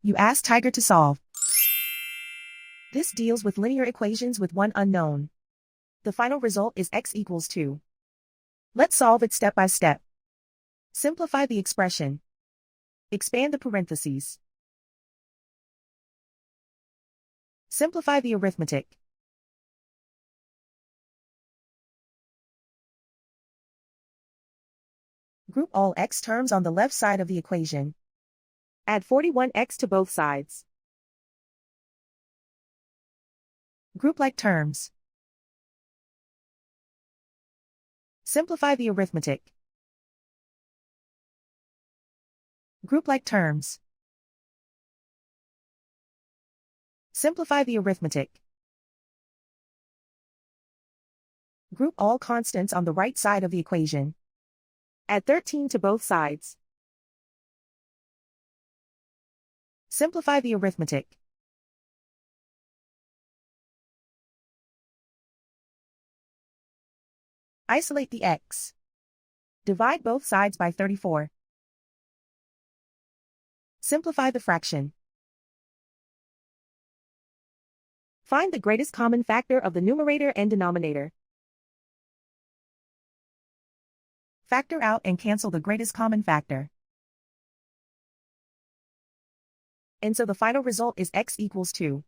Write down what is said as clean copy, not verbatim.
You ask Tiger to solve. This deals with linear equations with one unknown. The final result is x equals 2. Let's solve it step by step. Simplify the expression. Expand the parentheses. Simplify the arithmetic. Group all x terms on the left side of the equation. Add 41x to both sides. Group like terms. Simplify the arithmetic. Group like terms. Simplify the arithmetic. Group all constants on the right side of the equation. Add 13 to both sides. Simplify the arithmetic. Isolate the x. Divide both sides by 34. Simplify the fraction. Find the greatest common factor of the numerator and denominator. Factor out and cancel the greatest common factor. And so the final result is x equals 2.